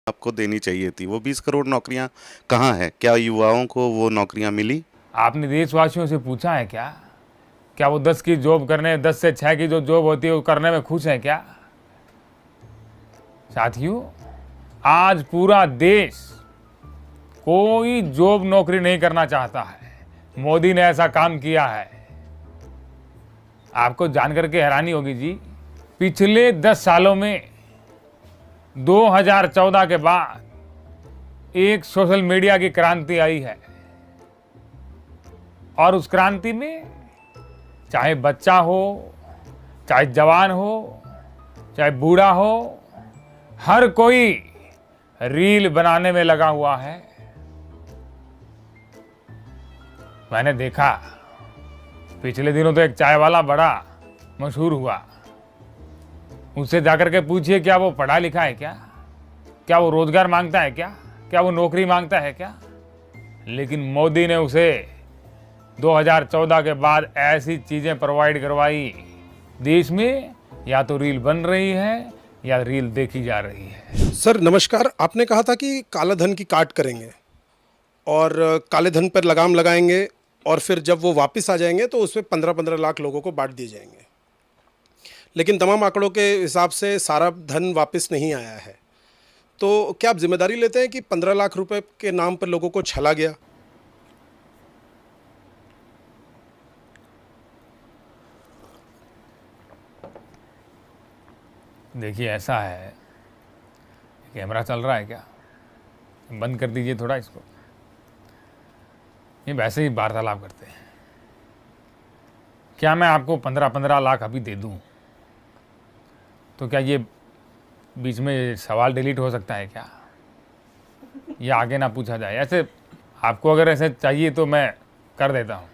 आपको देनी चाहिए थी। वो 20 करोड़ नौकरियां कहाँ है? क्या युवाओं को वो नौकरियां मिली? आपने देशवासियों से पूछा है क्या? क्या वो 10 की जॉब करने, 10 से 6 की जो जॉब होती है वो करने में खुश हैं क्या? साथियों, आज पूरा देश कोई जॉब नौकरी नहीं करना चाहता है। मोदी ने ऐसा काम किया है। आपको जानकर के हैरानी होगी जी, पिछले 10 सालों में 2014 के बाद एक सोशल मीडिया की क्रांति आई है। और उस क्रांति में चाहे बच्चा हो, चाहे जवान हो, चाहे बूढ़ा हो, हर कोई रील बनाने में लगा हुआ है। मैंने देखा पिछले दिनों तो एक चाय वाला बड़ा मशहूर हुआ। उससे जाकर के पूछिए क्या वो पढ़ा लिखा है क्या वो रोजगार मांगता है क्या वो नौकरी मांगता है क्या? लेकिन मोदी ने उसे 2014 के बाद ऐसी चीजें प्रोवाइड करवाई, देश में या तो रील बन रही है या रील देखी जा रही है। सर नमस्कार, आपने कहा था कि काला धन की काट करेंगे और काले धन पर लगाम लगाएंगे और फिर जब वो वापस आ जाएंगे तो उसमें 15-15 लाख लोगों को बांट दिए जाएंगे। लेकिन तमाम आंकड़ों के हिसाब से सारा धन वापस नहीं आया है, तो क्या आप जिम्मेदारी लेते हैं कि 15 लाख रुपए के नाम पर लोगों को छला गया? देखिए ऐसा है, कैमरा चल रहा है क्या? बंद कर दीजिए थोड़ा इसको। ये वैसे ही वार्तालाप करते हैं। क्या मैं आपको 15-15 लाख अभी दे दूं तो क्या ये बीच में सवाल डिलीट हो सकता है क्या? ये आगे ना पूछा जाए। ऐसे आपको अगर ऐसे चाहिए तो मैं कर देता हूँ।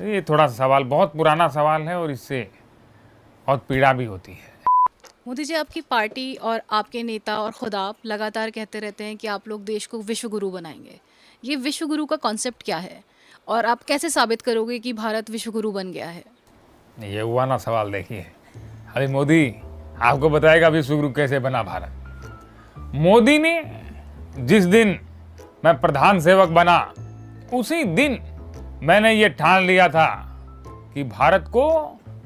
ये थोड़ा सा सवाल बहुत पुराना सवाल है और इससे बहुत पीड़ा भी होती है। मोदी जी, आपकी पार्टी और आपके नेता और खुद आप लगातार कहते रहते हैं कि आप लोग देश को विश्व गुरु बनाएंगे। ये विश्व गुरु का कॉन्सेप्ट क्या है और आप कैसे साबित करोगे कि भारत विश्व गुरु बन गया है? ये हुआ ना सवाल। देखिए, अभी मोदी आपको बताएगा विश्व गुरु कैसे बना भारत। मोदी ने जिस दिन मैं प्रधान सेवक बना, उसी दिन मैंने ये ठान लिया था कि भारत को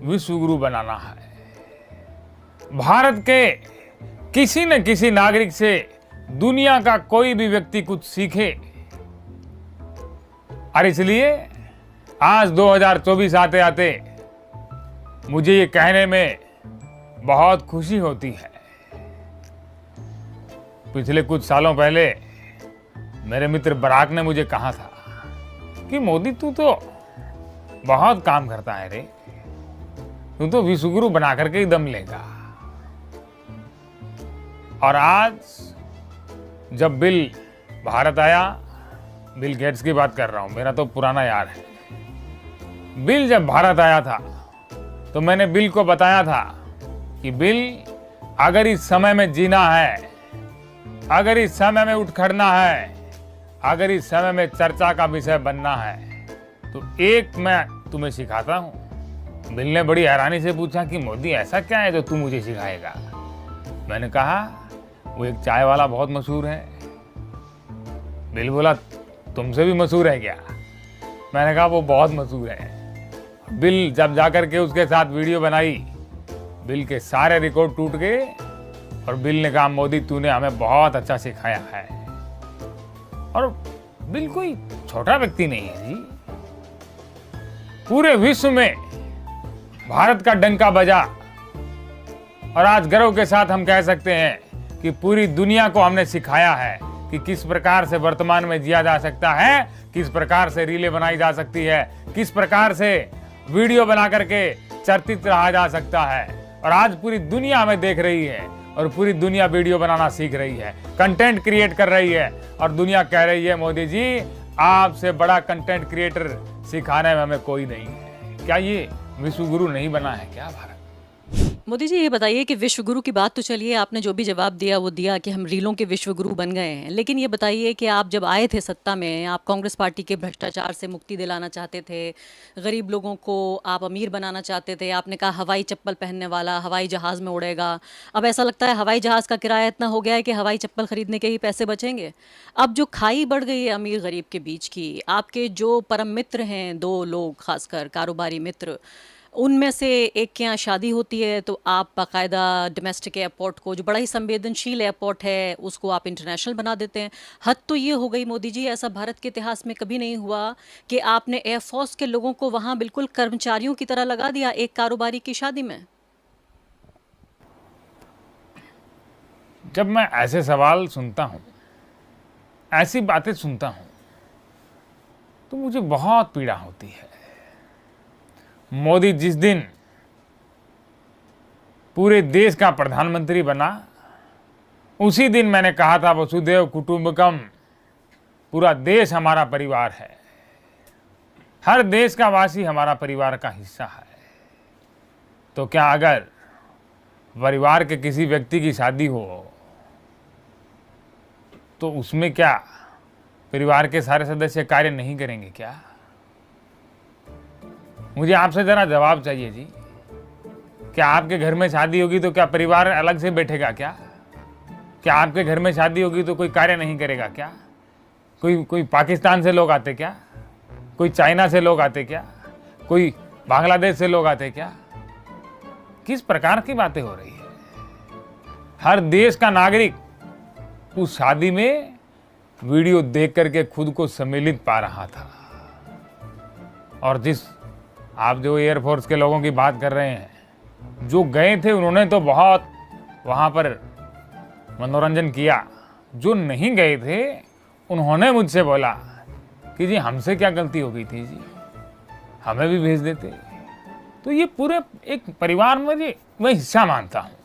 विश्व गुरु बनाना है। भारत के किसी न किसी नागरिक से दुनिया का कोई भी व्यक्ति कुछ सीखे। और इसलिए आज 2024 आते आते मुझे ये कहने में बहुत खुशी होती है। पिछले कुछ सालों पहले मेरे मित्र बराक ने मुझे कहा था कि मोदी तू तो बहुत काम करता है रे, तू तो विश्व गुरु बना करके ही दम लेगा। और आज जब बिल भारत आया, बिल गेट्स की बात कर रहा हूं, मेरा तो पुराना यार है। बिल जब भारत आया था तो मैंने बिल को बताया था कि बिल, अगर इस समय में जीना है, अगर इस समय में उठ खड़ना है, अगर इस समय में चर्चा का विषय बनना है तो एक मैं तुम्हें सिखाता हूं। बिल ने बड़ी हैरानी से पूछा कि मोदी ऐसा क्या है जो तू मुझे सिखाएगा? मैंने कहा वो एक चाय वाला बहुत मशहूर है। बिल बोला तुमसे भी मशहूर है क्या? मैंने कहा वो बहुत मशहूर है। बिल जब जाकर के उसके साथ वीडियो बनाई, बिल के सारे रिकॉर्ड टूट गए और बिल ने कहा मोदी तूने हमें बहुत अच्छा सिखाया है। और बिल कोई छोटा व्यक्ति नहीं है जी, पूरे विश्व में भारत का डंका बजा। और आज गर्व के साथ हम कह सकते हैं कि पूरी दुनिया को हमने सिखाया है कि किस प्रकार से वर्तमान में जिया जा सकता है, किस प्रकार से रीलें बनाई जा सकती है, किस प्रकार से वीडियो बना करके चर्चित रहा जा सकता है। और आज पूरी दुनिया हमें देख रही है और पूरी दुनिया वीडियो बनाना सीख रही है, कंटेंट क्रिएट कर रही है। और दुनिया कह रही है मोदी जी आपसे बड़ा कंटेंट क्रिएटर सिखाने में हमें कोई नहीं है। क्या ये विश्व गुरु नहीं बना है क्या भारत? मोदी जी, ये बताइए कि विश्व गुरु की बात तो चलिए, आपने जो भी जवाब दिया वो दिया कि हम रीलों के विश्व गुरु बन गए हैं, लेकिन ये बताइए कि आप जब आए थे सत्ता में, आप कांग्रेस पार्टी के भ्रष्टाचार से मुक्ति दिलाना चाहते थे, गरीब लोगों को आप अमीर बनाना चाहते थे, आपने कहा हवाई चप्पल पहनने वाला हवाई जहाज़ में उड़ेगा। अब ऐसा लगता है हवाई जहाज़ का किराया इतना हो गया है कि हवाई चप्पल खरीदने के ही पैसे बचेंगे। अब जो खाई बढ़ गई है अमीर गरीब के बीच की, आपके जो परम मित्र हैं, दो लोग खासकर कारोबारी मित्र, उनमें से एक के यहाँ शादी होती है तो आप बाकायदा डोमेस्टिक एयरपोर्ट को, जो बड़ा ही संवेदनशील एयरपोर्ट है, उसको आप इंटरनेशनल बना देते हैं। हद तो ये हो गई मोदी जी, ऐसा भारत के इतिहास में कभी नहीं हुआ कि आपने एयरफोर्स के लोगों को वहाँ बिल्कुल कर्मचारियों की तरह लगा दिया एक कारोबारी की शादी में। जब मैं ऐसे सवाल सुनता हूँ, ऐसी बातें सुनता हूँ, तो मुझे बहुत पीड़ा होती है। मोदी जिस दिन पूरे देश का प्रधानमंत्री बना, उसी दिन मैंने कहा था वसुधैव कुटुंबकम, पूरा देश हमारा परिवार है, हर देश का वासी हमारा परिवार का हिस्सा है। तो क्या अगर परिवार के किसी व्यक्ति की शादी हो तो उसमें क्या परिवार के सारे सदस्य कार्य नहीं करेंगे क्या? मुझे आपसे ज़रा जवाब चाहिए जी। क्या आपके घर में शादी होगी तो क्या परिवार अलग से बैठेगा क्या? क्या आपके घर में शादी होगी तो कोई कार्य नहीं करेगा क्या? कोई पाकिस्तान से लोग आते क्या? कोई चाइना से लोग आते क्या? कोई बांग्लादेश से लोग आते क्या? किस प्रकार की बातें हो रही है? हर देश का नागरिक उस शादी में वीडियो देख करके खुद को सम्मिलित पा रहा था। और जिस आप जो एयरफोर्स के लोगों की बात कर रहे हैं, जो गए थे उन्होंने तो बहुत वहाँ पर मनोरंजन किया। जो नहीं गए थे उन्होंने मुझसे बोला कि जी हमसे क्या गलती हो गई थी जी, हमें भी भेज देते। तो ये पूरे एक परिवार में मैं हिस्सा मानता हूँ।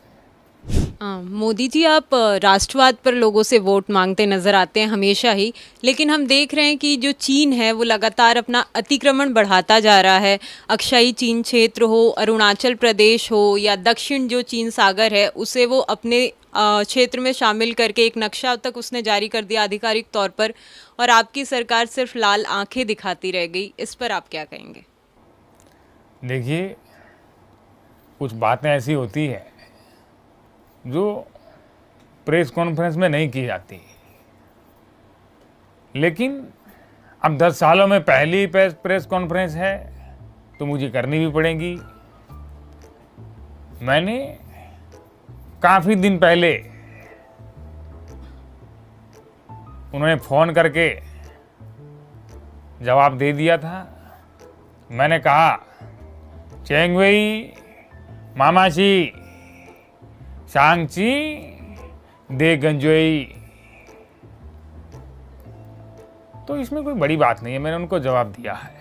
मोदी जी, आप राष्ट्रवाद पर लोगों से वोट मांगते नज़र आते हैं हमेशा ही, लेकिन हम देख रहे हैं कि जो चीन है वो लगातार अपना अतिक्रमण बढ़ाता जा रहा है। अक्षाई चीन क्षेत्र हो, अरुणाचल प्रदेश हो या दक्षिण जो चीन सागर है, उसे वो अपने क्षेत्र में शामिल करके एक नक्शा तक उसने जारी कर दिया आधिकारिक तौर पर, और आपकी सरकार सिर्फ लाल आंखें दिखाती रह गई। इस पर आप क्या कहेंगे? देखिए, कुछ बातें ऐसी होती है जो प्रेस कॉन्फ्रेंस में नहीं की जाती, लेकिन अब 10 सालों में पहली प्रेस कॉन्फ्रेंस है तो मुझे करनी भी पड़ेगी। मैंने काफ़ी दिन पहले उन्होंने फ़ोन करके जवाब दे दिया था। मैंने कहा, चेंगवेई मामाची सांगची दे गंजोई। तो इसमें कोई बड़ी बात नहीं है, मैंने उनको जवाब दिया है।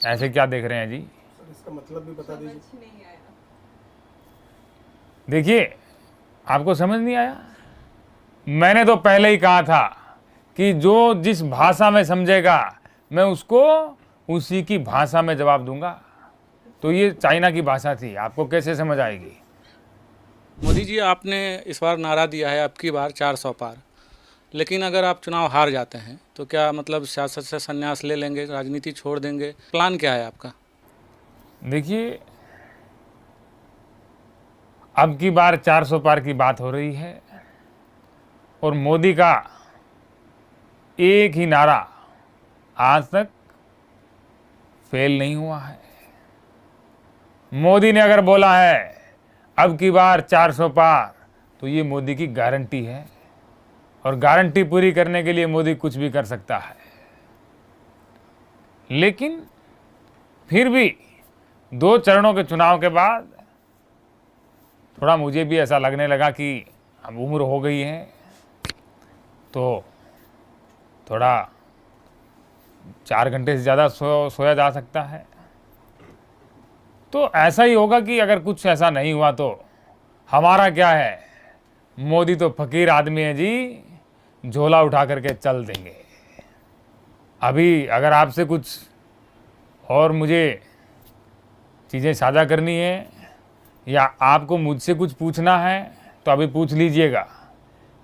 ऐसे क्या देख रहे हैं जी? इसका मतलब भी बता दीजिए। देखिए, आपको समझ नहीं आया? मैंने तो पहले ही कहा था कि जो जिस भाषा में समझेगा मैं उसको उसी की भाषा में जवाब दूंगा। तो ये चाइना की भाषा थी, आपको कैसे समझ आएगी? मोदी जी, आपने इस बार नारा दिया है अब की बार 400 पार, लेकिन अगर आप चुनाव हार जाते हैं तो क्या मतलब सियासत से संन्यास ले लेंगे, राजनीति छोड़ देंगे? प्लान क्या है आपका? देखिए, अब की बार 400 पार की बात हो रही है और मोदी का एक ही नारा आज तक फेल नहीं हुआ है। मोदी ने अगर बोला है अब की बार 400 पार, तो ये मोदी की गारंटी है, और गारंटी पूरी करने के लिए मोदी कुछ भी कर सकता है। लेकिन फिर भी 2 चरणों के चुनाव के बाद थोड़ा मुझे भी ऐसा लगने लगा कि अब उम्र हो गई है, तो थोड़ा 4 घंटे से ज़्यादा सोया जा सकता है। तो ऐसा ही होगा कि अगर कुछ ऐसा नहीं हुआ तो हमारा क्या है, मोदी तो फकीर आदमी है जी, झोला उठा करके चल देंगे। अभी अगर आपसे कुछ और मुझे चीज़ें साझा करनी है या आपको मुझसे कुछ पूछना है तो अभी पूछ लीजिएगा,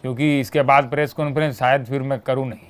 क्योंकि इसके बाद प्रेस कॉन्फ्रेंस शायद फिर मैं करूँ नहीं।